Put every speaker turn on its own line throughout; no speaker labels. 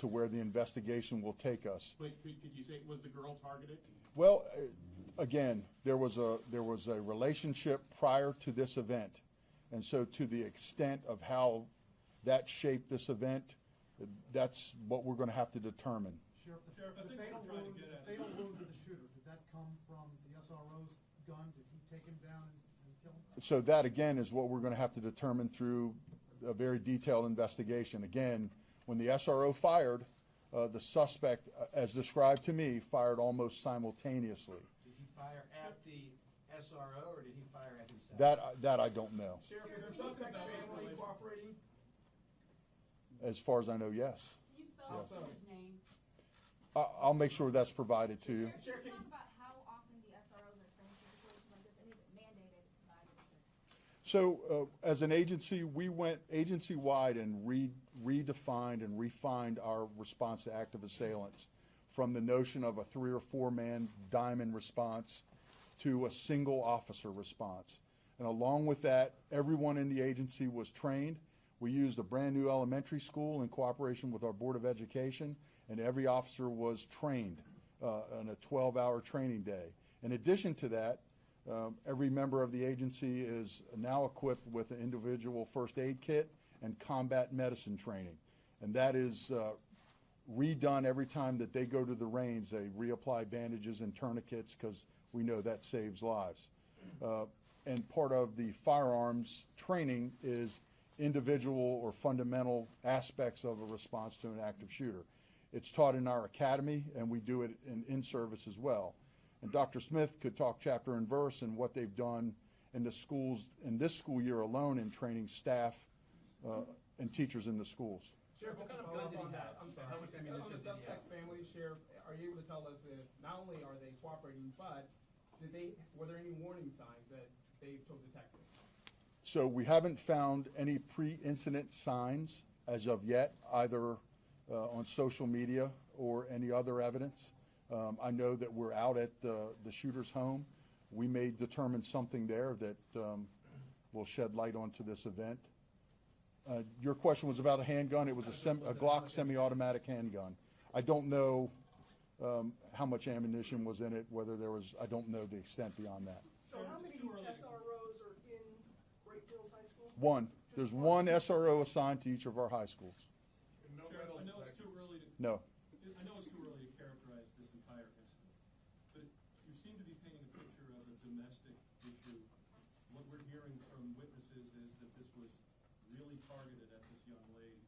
to where the investigation will take us.
Wait, could you say, was the girl targeted?
Well, again, there was a relationship prior to this event, and so to the extent of how that shaped this event, that's what we're going to have to determine.
Sheriff,
I think
fatal
we're trying to
wound,
get at
fatal wound to the shooter, did that come from the SRO's gun? Did he take him down and kill him?
So that, again, is what we're going to have to determine through a very detailed investigation. Again, when the SRO fired, the suspect, as described to me, fired almost simultaneously.
Did he fire at the SRO or did he fire at himself?
That I don't know.
Sheriff, is the suspect's family cooperating?
As far as I know, yes.
Can you spell
Yes.
his name?
I'll make sure that's provided to you.
Sheriff, can you talk about how often the SROs are trained for situations like this, and is it mandated by the district?
So as an agency, we went agency-wide and redefined and refined our response to active assailants from the notion of a 3 or 4 man diamond response to a single officer response. And along with that, everyone in the agency was trained. We used a brand new elementary school in cooperation with our Board of Education, and every officer was trained on a 12-hour training day. In addition to that, every member of the agency is now equipped with an individual first aid kit and combat medicine training. And that is redone every time that they go to the range. They reapply bandages and tourniquets because we know that saves lives. And part of the firearms training is individual or fundamental aspects of a response to an active shooter. It's taught in our academy, and we do it in service as well. And Dr. Smith could talk chapter and verse and what they've done in the schools in this school year alone in training staff and teachers in the schools.
Sheriff, what kind of gun did he have? I'm sorry, how much ammunition did he have? On the suspect's family, Sheriff, are you able to tell us if not only are they cooperating, but were there any warning signs that they've detected?
So we haven't found any pre-incident signs as of yet, either on social media or any other evidence. I know that we're out at the shooter's home. We may determine something there that will shed light onto this event. Your question was about a handgun. It was a Glock semi-automatic handgun. I don't know how much ammunition was in it, whether there was, I don't know the extent beyond that.
So how many SROs are in Great Hills High School?
One. There's one SRO assigned to each of our high schools.
Sheriff, I know it's too early to
No.
I know it's too early to characterize this entire incident, but you seem to be painting a picture of a domestic issue. What we're hearing from witnesses is that this was really targeted at this young lady,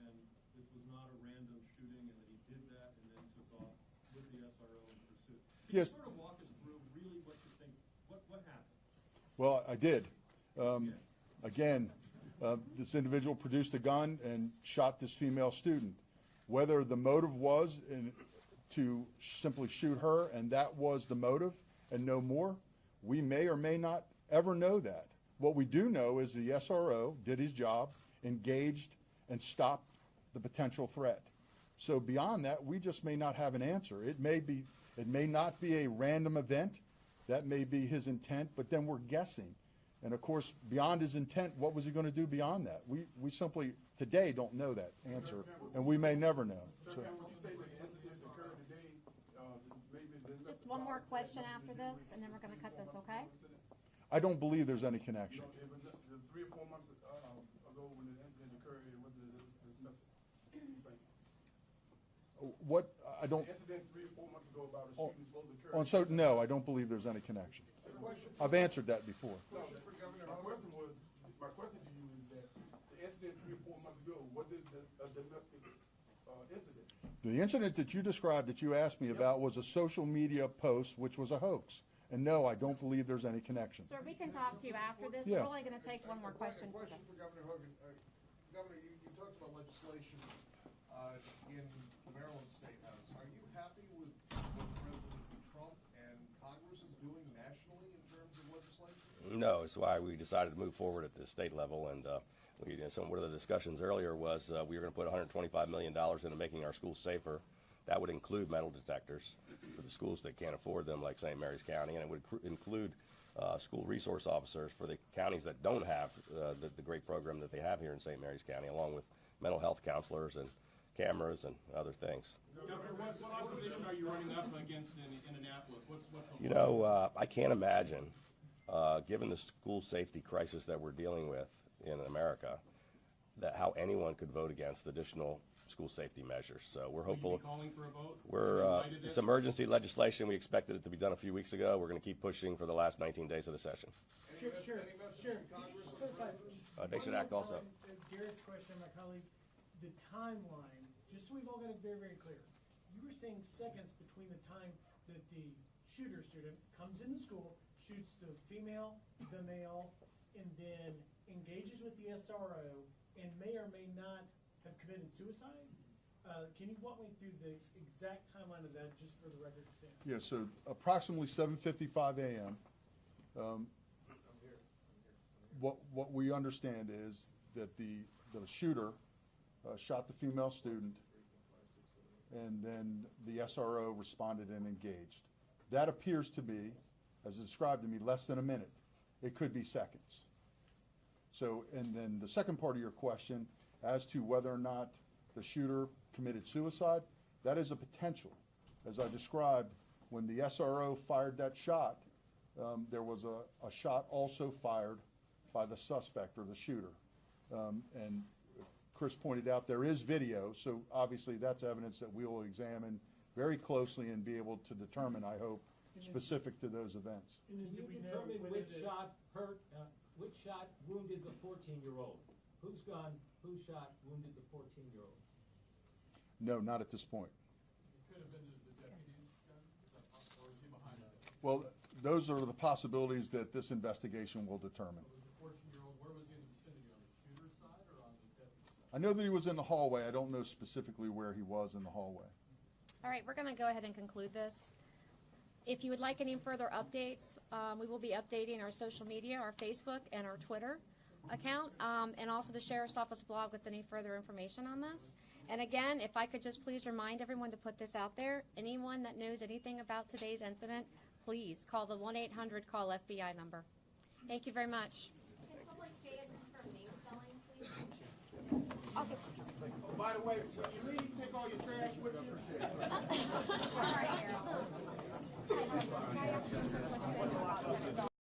and this was not a random shooting, and that he did that and then took off with the SRO in pursuit. Can
Yes.
you sort of walk us through really what you think, what happened?
Well, I did. Again, this individual produced a gun and shot this female student. Whether the motive was to simply shoot her and that was the motive and no more, we may or may not ever know that. What we do know is the SRO did his job, engaged, and stopped the potential threat. So beyond that, we just may not have an answer. It may not be a random event. That may be his intent, but then we're guessing. And of course, beyond his intent, what was he going to do beyond that? We simply today don't know that answer, and we may never know. So.
Just one more question after this, and then we're going to cut this, okay?
I don't believe there's any connection.
The 3 or 4 months ago when the incident occurred, it was this message.
What I don't.
The incident 3 or 4 months ago about a shooting supposed to occur.
So no, I don't believe there's any connection. I've answered that before.
No, my question to you is that the incident 3 or 4 months ago, was it a domestic incident?
The incident that you described, that you asked me about, was a social media post, which was a hoax. And no, I don't believe there's any connection.
Sir, we can talk to you after this.
Yeah.
We're only going to take one more question for
Question
this.
for Governor Hogan. Governor, you talked about legislation in the Maryland State House. Are you happy with what President Trump and Congress is doing nationally in terms of legislation?
No, it's why we decided to move forward at the state level. And one of the discussions earlier was we were going to put $125 million into making our schools safer. That would include metal detectors for the schools that can't afford them, like St. Mary's County, and it would include school resource officers for the counties that don't have the great program that they have here in St. Mary's County, along with mental health counselors and cameras and other things.
Governor, what opposition are you running up against in Annapolis? What's the
You know, I can't imagine, given the school safety crisis that we're dealing with in America, that how anyone could vote against additional school safety measures. So we're
Will you
hopeful.
be calling for a vote?
We're
In light of this?
it's emergency legislation. We expected it to be done a few weeks ago. We're going to keep pushing for the last 19 days of the session.
Any message to Congress on the
They should act also.
Garrett's question, my colleague, the timeline, just so we've all got it very, very clear. You were saying seconds between the time that the shooter student comes into school, shoots the female, the male, and then engages with the SRO and may or may not have committed suicide? Can you walk me through the exact timeline of that, just for the record to stand?
Yeah, so approximately 7:55 a.m. What we understand is that the shooter shot the female student, and then the SRO responded and engaged. That appears to be, as described to me, less than a minute. It could be seconds. So, and then the second part of your question, as to whether or not the shooter committed suicide, that is a potential. As I described, when the SRO fired that shot, there was a shot also fired by the suspect or the shooter. And Chris pointed out there is video, so obviously that's evidence that we will examine very closely and be able to determine, I hope, specific to those events.
And then
Can
did
you
we know
determine
whether
which
the-
shot hurt, which shot wounded the 14-year-old? Whose gun, whose shot wounded the 14-year-old?
No, not at this point.
Could have been the deputy's gun, is that possible, or is he behind it?
Well, those are the possibilities that this investigation will determine.
Was the 14-year-old, where was he in the vicinity, on the shooter's side or on the deputy's side?
I know that he was in the hallway. I don't know specifically where he was in the hallway.
All right, we're going to go ahead and conclude this. If you would like any further updates, we will be updating our social media, our Facebook and our Twitter account, and also the Sheriff's Office blog with any further information on this. And again, if I could just please remind everyone to put this out there. Anyone that knows anything about today's incident, please call the 1-800-CALL-FBI number. Thank you very much.
Can someone stay and confirm name spellings, please?
Okay.
Oh, by the way, when you leave, take all your trash with you.
All right, Harold.